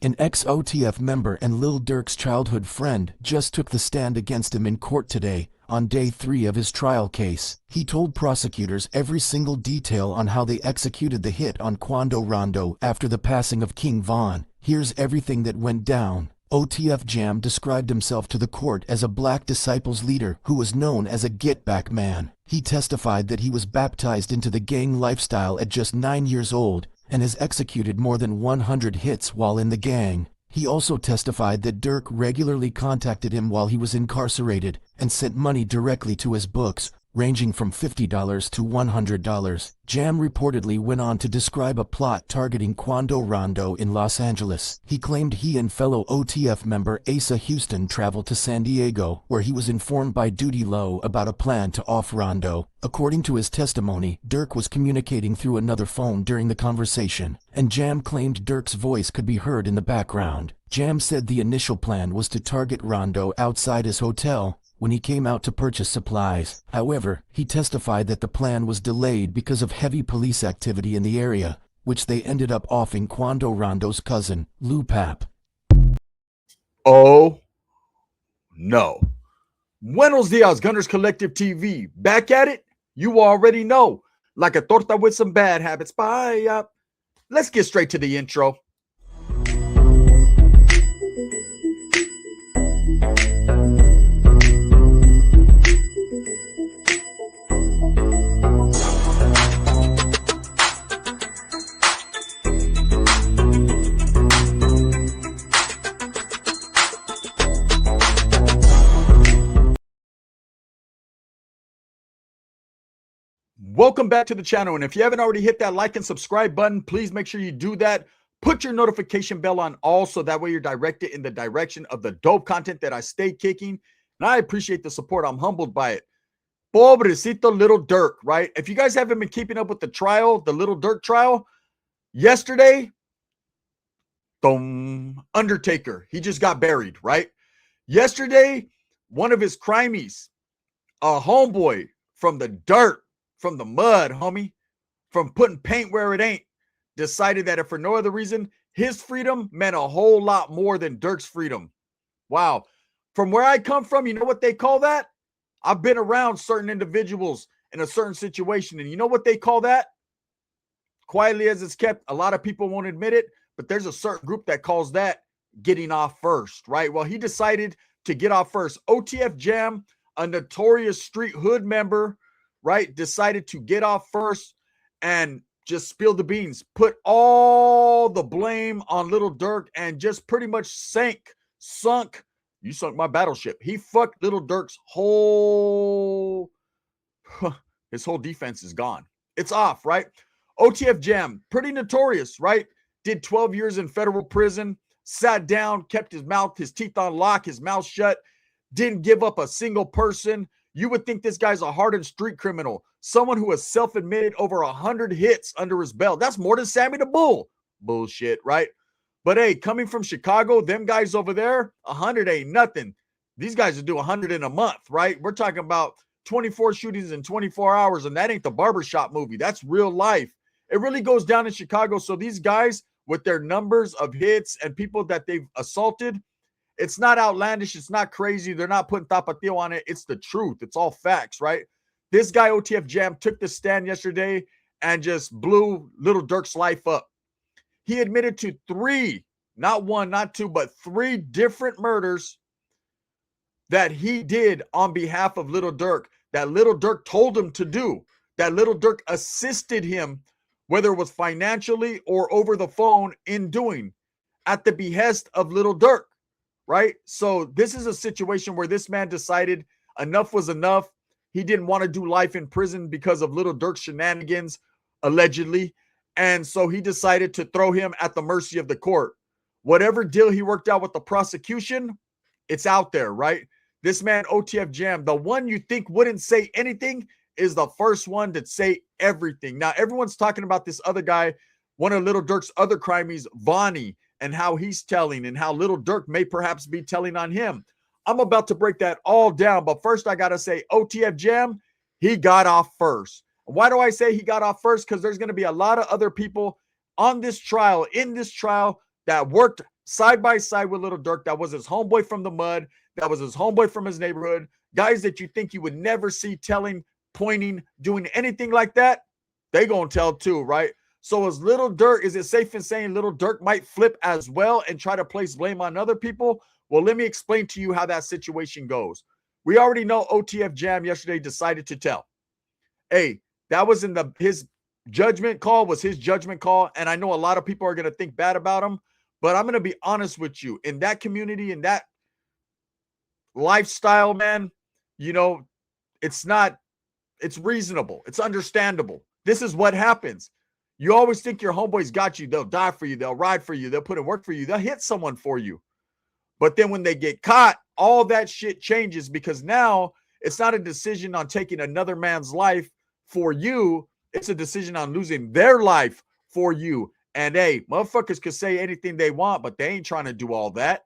An ex-OTF member and Lil Durk's childhood friend just took the stand against him in court today, on day 3 of his trial case. He told prosecutors every single detail on how they executed the hit on Quando Rondo after the passing of King Von. Here's everything that went down. OTF Jam described himself to the court as a black disciples leader who was known as a get-back man. He testified that he was baptized into the gang lifestyle at just 9 years old, and has executed more than 100 hits while in the gang. He also testified that Durk regularly contacted him while he was incarcerated and sent money directly to his books, ranging from $50 to $100. Jam reportedly went on to describe a plot targeting Quando Rondo in Los Angeles. He claimed he and fellow OTF member Asa Houston traveled to San Diego, where he was informed by Duty Low about a plan to off Rondo. According to his testimony, Durk was communicating through another phone during the conversation, and Jam claimed Durk's voice could be heard in the background. Jam said the initial plan was to target Rondo outside his hotel when he came out to purchase supplies. However, he testified that the plan was delayed because of heavy police activity in the area, which they ended up offing Quando Rondo's cousin, Lou Pap. Oh, no. Buenos dias, Gunners Collective TV. Back at it? You already know. Like a torta with some bad habits. Bye. Let's get straight to the intro. Welcome back to the channel, and if you haven't already hit that like and subscribe button, please make sure you do that. Put your notification bell on all so that way you're directed in the direction of the dope content that I stay kicking, and I appreciate the support. I'm humbled by it. Pobrecito Lil Durk, right? If you guys haven't been keeping up with the trial, the Lil Durk trial, yesterday, Undertaker, he just got buried, right? Yesterday, one of his crimies, a homeboy from the dirt, from the mud, homie, from putting paint where it ain't, decided that if for no other reason, his freedom meant a whole lot more than Durk's freedom. Wow. From where I come from, you know what they call that? I've been around certain individuals in a certain situation, and you know what they call that? Quietly as it's kept, a lot of people won't admit it, but there's a certain group that calls that getting off first, right? Well, he decided to get off first. OTF Jam, a notorious street hood member, right, decided to get off first and just spill the beans, put all the blame on Lil Durk, and just pretty much sunk, you sunk my battleship. He fucked Lil Durk's his whole defense is gone. It's off, right? OTF Jam, pretty notorious, right? Did 12 years in federal prison, sat down, kept his teeth on lock, his mouth shut, didn't give up a single person. You would think this guy's a hardened street criminal, someone who has self-admitted over 100 hits under his belt. That's more than Sammy the Bull. Bullshit, right? But hey, coming from Chicago, them guys over there, 100 ain't nothing. These guys will do 100 in a month, right? We're talking about 24 shootings in 24 hours, and that ain't the barbershop movie. That's real life. It really goes down in Chicago. So these guys, with their numbers of hits and people that they've assaulted, it's not outlandish. It's not crazy. They're not putting tapatio on it. It's the truth. It's all facts, right? This guy, OTF Jam, took the stand yesterday and just blew Lil Durk's life up. He admitted to 3, not 1, not 2, but 3 different murders that he did on behalf of Lil Durk, that Lil Durk told him to do, that Lil Durk assisted him, whether it was financially or over the phone, in doing, at the behest of Lil Durk. Right? So this is a situation where this man decided enough was enough. He didn't want to do life in prison because of Lil Durk's shenanigans, allegedly. And so he decided to throw him at the mercy of the court. Whatever deal he worked out with the prosecution, it's out there, right? This man, OTF Jam, the one you think wouldn't say anything, is the first one to say everything. Now, everyone's talking about this other guy, one of Lil Durk's other crimies, Vonnie, and how he's telling and how Lil Durk may perhaps be telling on him. I'm about to break that all down, but first I got to say OTF Jam, he got off first. Why do I say he got off first? Because there's going to be a lot of other people on this trial, in this trial, that worked side by side with Lil Durk. That was his homeboy from the mud. That was his homeboy from his neighborhood. Guys that you think you would never see telling, pointing, doing anything like that, they gonna tell too, right? So is Lil Durk, is it safe in saying Lil Durk might flip as well and try to place blame on other people? Well, let me explain to you how that situation goes. We already know OTF Jam yesterday decided to tell. Hey, that was in his judgment call, was his judgment call. And I know a lot of people are going to think bad about him, but I'm going to be honest with you. In that community, in that lifestyle, man, you know, it's reasonable. It's understandable. This is what happens. You always think your homeboys got you. They'll die for you. They'll ride for you. They'll put in work for you. They'll hit someone for you. But then when they get caught, all that shit changes, because now it's not a decision on taking another man's life for you. It's a decision on losing their life for you. And hey, motherfuckers could say anything they want, but they ain't trying to do all that.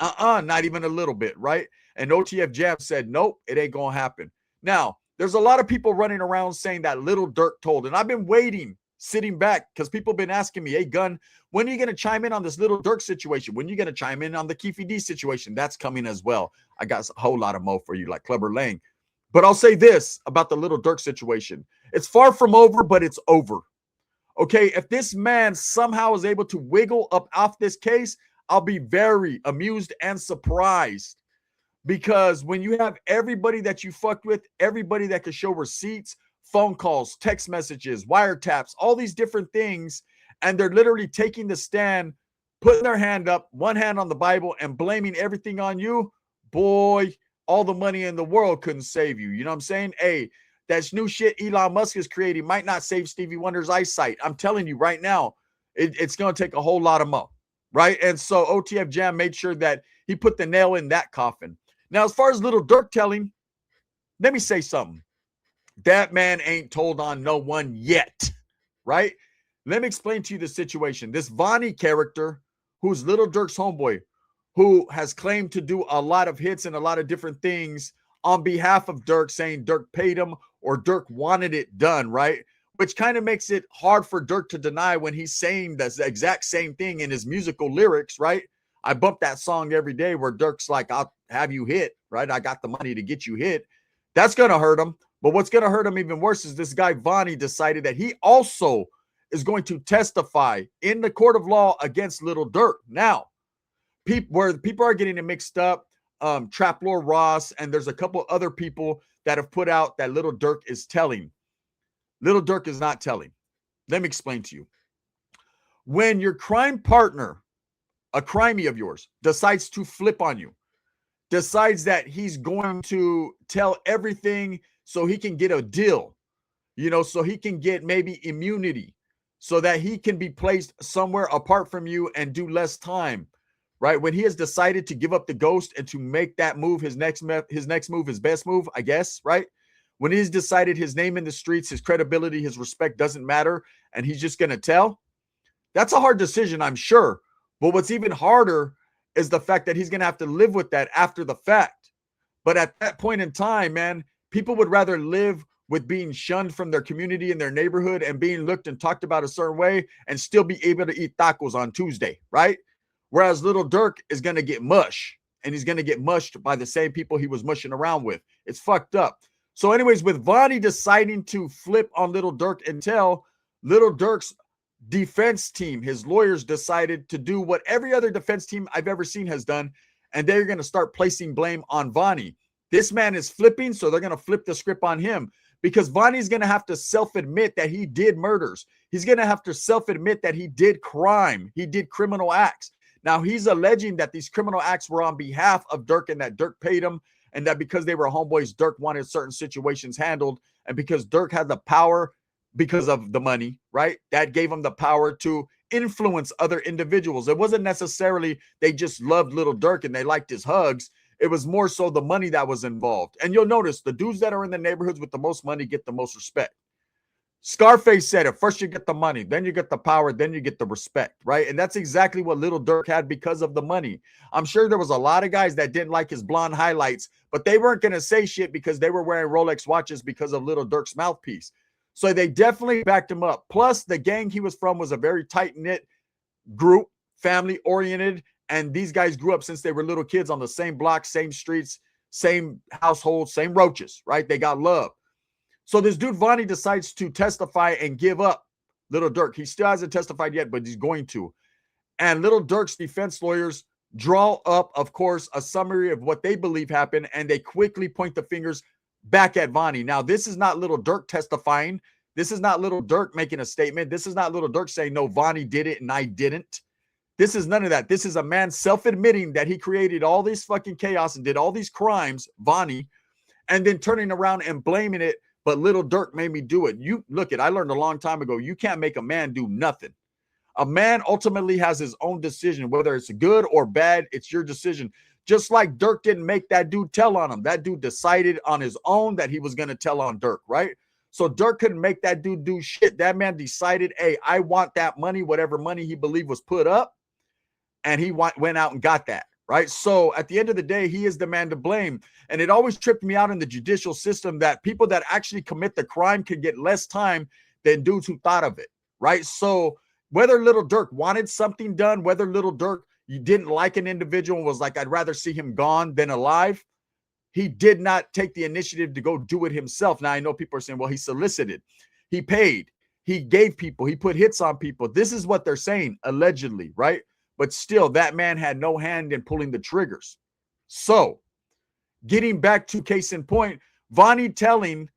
Not even a little bit, right? And OTF Jam said, nope, it ain't gonna happen. Now, there's a lot of people running around saying that Lil Durk told, and I've been waiting, sitting back, because people have been asking me, hey, Gun, when are you going to chime in on this Lil Durk situation? When are you going to chime in on the Keefy D situation? That's coming as well. I got a whole lot of mo for you, like Clubber Lang. But I'll say this about the Lil Durk situation. It's far from over, but it's over. Okay, if this man somehow is able to wiggle up off this case, I'll be very amused and surprised. Because when you have everybody that you fucked with, everybody that could show receipts, phone calls, text messages, wiretaps, all these different things, and they're literally taking the stand, putting their hand up, one hand on the Bible, and blaming everything on you, boy, all the money in the world couldn't save you. You know what I'm saying? Hey, that new shit Elon Musk is creating might not save Stevie Wonder's eyesight. I'm telling you right now, it's going to take a whole lot of mo, right? And so OTF Jam made sure that he put the nail in that coffin. Now, as far as Lil Durk telling, let me say something. That man ain't told on no one yet, right? Let me explain to you the situation. This Vonnie character, who's Lil Durk's homeboy, who has claimed to do a lot of hits and a lot of different things on behalf of Durk, saying Durk paid him or Durk wanted it done, right? Which kind of makes it hard for Durk to deny when he's saying the exact same thing in his musical lyrics, right? I bump that song every day where Durk's like, I'll have you hit, right? I got the money to get you hit. That's going to hurt him. But what's going to hurt him even worse is this guy, Vonnie, decided that he also is going to testify in the court of law against Lil Durk. Now, where people are getting it mixed up, Trap Lord Ross, and there's a couple other people that have put out that Lil Durk is telling. Lil Durk is not telling. Let me explain to you. When your crime partner, a crimey of yours, decides to flip on you, decides that he's going to tell everything so he can get a deal, you know, so he can get maybe immunity, so that he can be placed somewhere apart from you and do less time, right? When he has decided to give up the ghost and to make that move his next move, his best move, I guess, right? When he's decided his name in the streets, his credibility, his respect doesn't matter, and he's just going to tell, that's a hard decision, I'm sure. But what's even harder is the fact that he's going to have to live with that after the fact. But at that point in time, man, people would rather live with being shunned from their community and their neighborhood and being looked and talked about a certain way and still be able to eat tacos on Tuesday, right? Whereas Lil Durk is going to get mush, and he's going to get mushed by the same people he was mushing around with. It's fucked up. So anyways, with Vonnie deciding to flip on Lil Durk and tell, Lil Durk's defense team, his lawyers, decided to do what every other defense team I've ever seen has done, and they're going to start placing blame on Vonnie. This man is flipping, so they're going to flip the script on him, because Vonnie's going to have to self-admit that he did murders. He's going to have to self-admit that he did crime. He did criminal acts. Now, he's alleging that these criminal acts were on behalf of Durk and that Durk paid him, and that because they were homeboys, Durk wanted certain situations handled, and because Durk had the power because of the money, right? That gave him the power to influence other individuals. It wasn't necessarily they just loved Lil Durk and they liked his hugs. It was more so the money that was involved. And you'll notice the dudes that are in the neighborhoods with the most money get the most respect. Scarface said it. First you get the money, then you get the power, then you get the respect, right? And that's exactly what Lil Durk had because of the money. I'm sure there was a lot of guys that didn't like his blonde highlights, but they weren't going to say shit because they were wearing Rolex watches because of Lil Durk's mouthpiece. So they definitely backed him up. Plus, the gang he was from was a very tight-knit group, family-oriented, And these guys grew up since they were little kids on the same block, same streets, same household, same roaches, right? They got love. So this dude Vonnie decides to testify and give up Lil Durk. He still hasn't testified yet, but he's going to. And Lil Durk's defense lawyers draw up, of course, a summary of what they believe happened, and they quickly point the fingers back at Vonnie. Now, this is not Lil Durk testifying. This is not Lil Durk making a statement. This is not Lil Durk saying, no, Vonnie did it and I didn't. This is none of that. This is a man self-admitting that he created all this fucking chaos and did all these crimes, Vonnie, and then turning around and blaming it. But Lil Durk made me do it. You look at, I learned a long time ago, you can't make a man do nothing. A man ultimately has his own decision, whether it's good or bad, it's your decision. Just like Durk didn't make that dude tell on him. That dude decided on his own that he was going to tell on Durk, right? So Durk couldn't make that dude do shit. That man decided, hey, I want that money, whatever money he believed was put up. And he went out and got that, right? So at the end of the day, he is the man to blame. And it always tripped me out in the judicial system that people that actually commit the crime could get less time than dudes who thought of it, right? So whether Lil Durk wanted something done, whether Lil Durk, you didn't like an individual and was like, I'd rather see him gone than alive, he did not take the initiative to go do it himself. Now, I know people are saying, well, he solicited, he paid, he gave people, he put hits on people. This is what they're saying, allegedly, right? But still, that man had no hand in pulling the triggers. So, getting back to case in point, Vonnie telling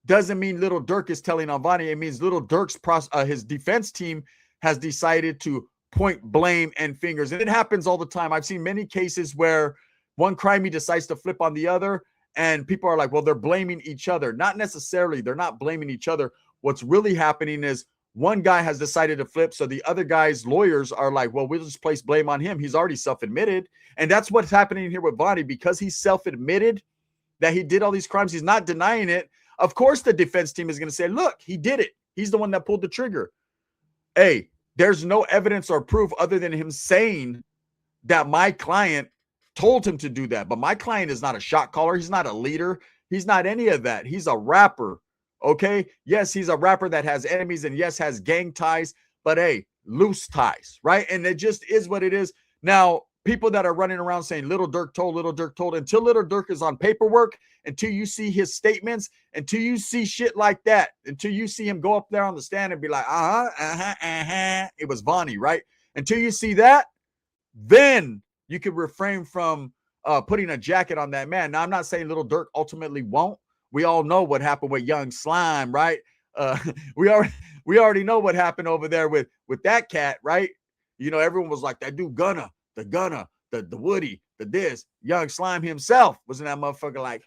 doesn't mean Lil Durk is telling on Vonnie. It means Lil Durk's his defense team has decided to point blame and fingers. And it happens all the time. I've seen many cases where one crimey decides to flip on the other, and people are like, well, they're blaming each other. Not necessarily. They're not blaming each other. What's really happening is one guy has decided to flip, so the other guy's lawyers are like, well, we'll just place blame on him. He's already self-admitted. And that's what's happening here with Vonnie. Because he's self-admitted that he did all these crimes, he's not denying it. Of course, the defense team is going to say, look, he did it. He's the one that pulled the trigger. Hey, there's no evidence or proof other than him saying that my client told him to do that. But my client is not a shot caller. He's not a leader. He's not any of that. He's a rapper. Okay. Yes, he's a rapper that has enemies and yes, has gang ties, but hey, loose ties, right? And it just is what it is. Now, people that are running around saying Lil Durk told, until Lil Durk is on paperwork, until you see his statements, until you see shit like that, until you see him go up there on the stand and be like, it was Vonnie, right? Until you see that, then you can refrain from putting a jacket on that man. Now, I'm not saying Lil Durk ultimately won't. We all know what happened with Young Slime, right? We already know what happened over there with that cat, right? You know, everyone was like, that dude Gunna, the Woody, the this. Young Slime himself wasn't that motherfucker like,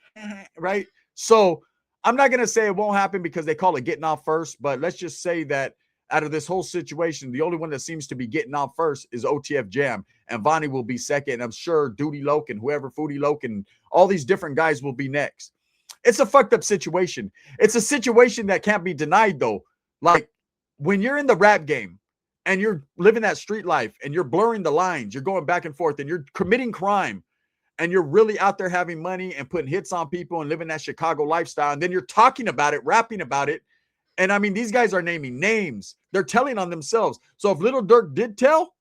right? So I'm not going to say it won't happen because they call it getting off first, but let's just say that out of this whole situation, the only one that seems to be getting off first is OTF Jam, and Vonnie will be second. I'm sure Duty Loke and whoever, Foodie Loke and all these different guys will be next. It's a fucked up situation. It's a situation that can't be denied, though. Like, when you're in the rap game and you're living that street life and you're blurring the lines, you're going back and forth and you're committing crime and you're really out there having money and putting hits on people and living that Chicago lifestyle, and then you're talking about it, rapping about it. And I mean, these guys are naming names. They're telling on themselves. So if Lil Durk did tell,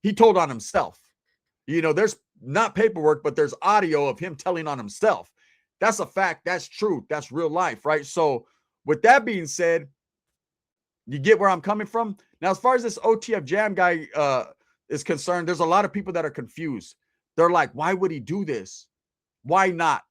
he told on himself. You know, there's not paperwork, but there's audio of him telling on himself. That's a fact. That's true. That's real life, right? So with that being said, you get where I'm coming from? Now, as far as this OTF Jam guy is concerned, there's a lot of people that are confused. They're like, why would he do this? Why not?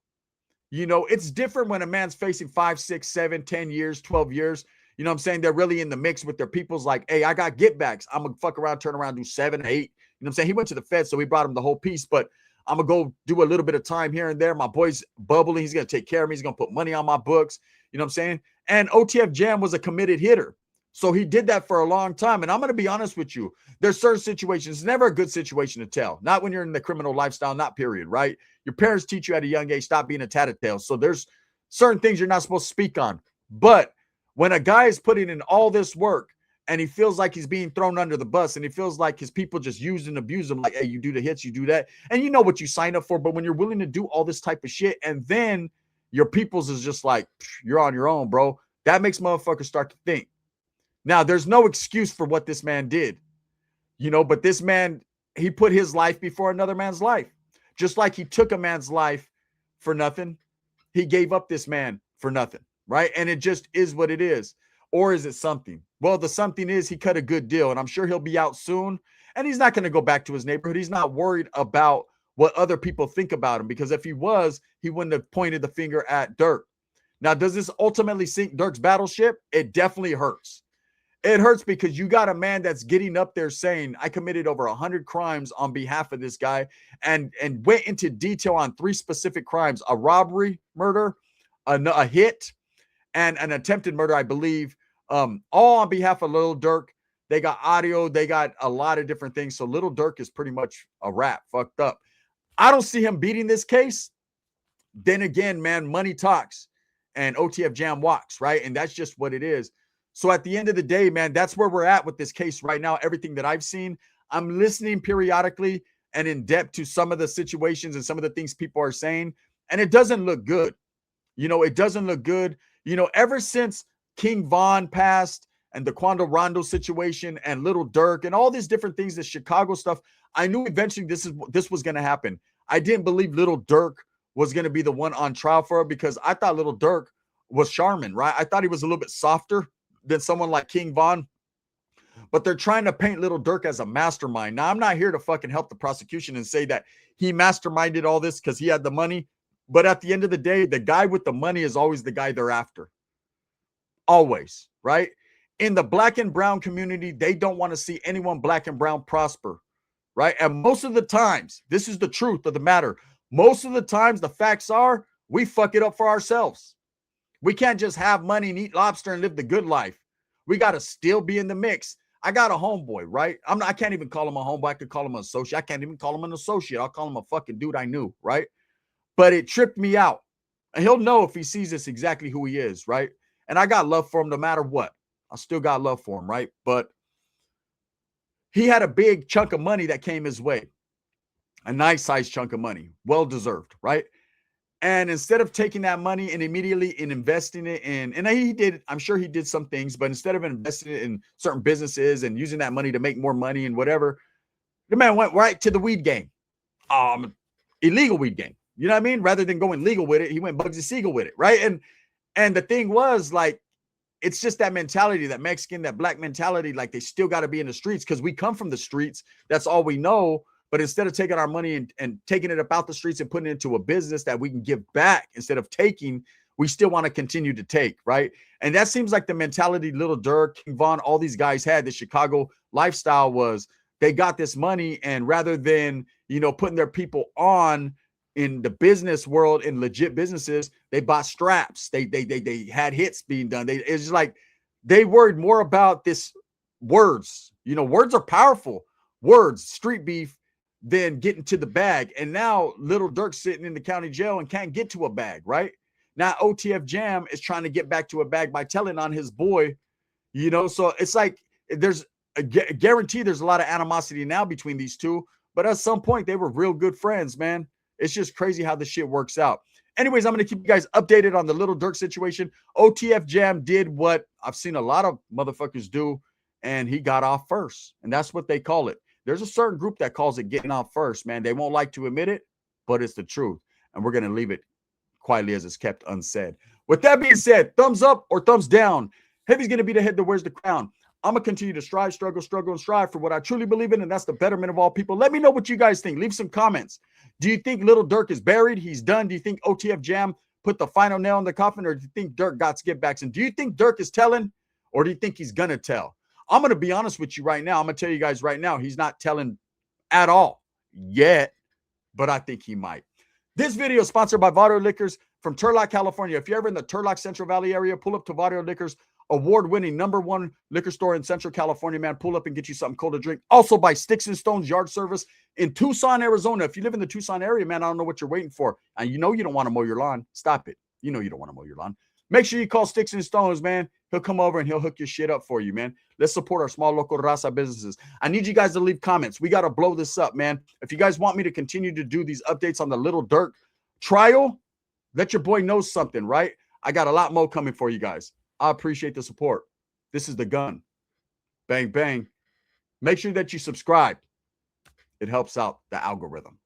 You know, it's different when a man's facing 5, 6, 7, 10 years, 12 years. You know what I'm saying? They're really in the mix with their people's like, hey, I got get backs. I'm going to fuck around, turn around, do 7, 8. You know what I'm saying? He went to the Fed, so we brought him the whole piece, but I'm going to go do a little bit of time here and there. My boy's bubbling. He's going to take care of me. He's going to put money on my books. You know what I'm saying? And OTF Jam was a committed hitter. So he did that for a long time. And I'm going to be honest with you. There's certain situations, it's never a good situation to tell. Not when you're in the criminal lifestyle, not period, right? Your parents teach you at a young age, stop being a tattletale. So there's certain things you're not supposed to speak on. But when a guy is putting in all this work and he feels like he's being thrown under the bus and he feels like his people just use and abuse him, like, hey, you do the hits, you do that. And you know what you sign up for. But when you're willing to do all this type of shit and then your people's is just like, you're on your own, bro. That makes motherfuckers start to think. Now, there's no excuse for what this man did, you know, but this man he put his life before another man's life. Just like he took a man's life for nothing, he gave up this man for nothing, right? And it just is what it is. Or is it something? Well, the something is he cut a good deal, and I'm sure he'll be out soon. And he's not going to go back to his neighborhood. He's not worried about what other people think about him, because if he was, he wouldn't have pointed the finger at Durk. Now, does this ultimately sink Durk's battleship? It definitely hurts. It hurts because you got a man that's getting up there saying, I committed over 100 crimes on behalf of this guy, and went into detail on 3 specific crimes: a robbery, murder, a hit, and an attempted murder, I believe, all on behalf of Lil Durk. They got audio. They got a lot of different things. So Lil Durk is pretty much a wrap, fucked up. I don't see him beating this case. Then again, man, money talks and OTF Jam walks, right? And that's just what it is. So at the end of the day, man, that's where we're at with this case right now. Everything that I've seen, I'm listening periodically and in depth to some of the situations and some of the things people are saying, and it doesn't look good. It doesn't look good. Ever since King Von passed and the Quando Rondo situation and Lil Durk and all these different things, the Chicago stuff, I knew eventually this was going to happen. I didn't believe Lil Durk was going to be the one on trial for it, because I thought Lil Durk was Charmin, right? I thought he was a little bit softer than someone like King Von, but they're trying to paint Lil Durk as a mastermind. Now, I'm not here to fucking help the prosecution and say that he masterminded all this because he had the money, but at the end of the day, the guy with the money is always the guy they're after. Always, right? In the black and brown community, they don't want to see anyone black and brown prosper, right? And most of the times, this is the truth of the matter. Most of the times, the facts are we fuck it up for ourselves. We can't just have money and eat lobster and live the good life. We got to still be in the mix. I got a homeboy, right? I can't even call him a homeboy. I could call him an associate. I can't even call him an associate. I'll call him a fucking dude I knew, right? But it tripped me out. And he'll know if he sees this exactly who he is, right? And I got love for him no matter what. I still got love for him, right? But he had a big chunk of money that came his way. A nice sized chunk of money. Well deserved, right? And instead of taking that money and immediately investing it in, and he did, I'm sure he did some things, but instead of investing it in certain businesses and using that money to make more money and whatever, the man went right to the weed game, illegal weed game. You know what I mean? Rather than going legal with it, he went Bugsy Siegel with it, right? And the thing was, like, it's just that mentality, that Mexican, that black mentality, like they still got to be in the streets because we come from the streets. That's all we know. But instead of taking our money and taking it about the streets and putting it into a business that we can give back instead of taking, we still want to continue to take, right? And that seems like the mentality Lil Durk, King Von, all these guys had. The Chicago lifestyle was they got this money, and rather than, putting their people on in the business world, in legit businesses, they bought straps. They had hits being done. It's like they worried more about this words. Words are powerful. Words, street beef, than getting to the bag. And now Lil Durk's sitting in the county jail and can't get to a bag, right? Now OTF Jam is trying to get back to a bag by telling on his boy, so it's like there's a guarantee there's a lot of animosity now between these two, but at some point they were real good friends, man. It's just crazy how the shit works out. Anyways, I'm going to keep you guys updated on the Lil Durk situation. OTF Jam did what I've seen a lot of motherfuckers do, and he got off first, and that's what they call it. There's a certain group that calls it getting off first, man. They won't like to admit it, but it's the truth. And we're going to leave it quietly as it's kept unsaid. With that being said, thumbs up or thumbs down. Heavy's going to be the head that wears the crown. I'm going to continue to strive, struggle, and strive for what I truly believe in, and that's the betterment of all people. Let me know what you guys think. Leave some comments. Do you think Lil Durk is buried? He's done? Do you think OTF Jam put the final nail in the coffin, or do you think Durk got skipbacks? And do you think Durk is telling, or do you think he's going to tell? I'm going to be honest with you right now. I'm going to tell you guys right now, he's not telling at all yet, but I think he might. This video is sponsored by Vario Liquors from Turlock, California. If you're ever in the Turlock Central Valley area, pull up to Vario Liquors, award-winning #1 liquor store in Central California, man. Pull up and get you something cold to drink. Also by Sticks and Stones Yard Service in Tucson, Arizona. If you live in the Tucson area, man, I don't know what you're waiting for. And you don't want to mow your lawn. Stop it. You don't want to mow your lawn. Make sure you call Sticks and Stones, man. He'll come over and he'll hook your shit up for you, man. Let's support our small local raza businesses. I need you guys to leave comments. We got to blow this up, man. If you guys want me to continue to do these updates on the Lil Durk trial, let your boy know something, right? I got a lot more coming for you guys. I appreciate the support. This is the gun. Bang, bang. Make sure that you subscribe. it helps out the algorithm.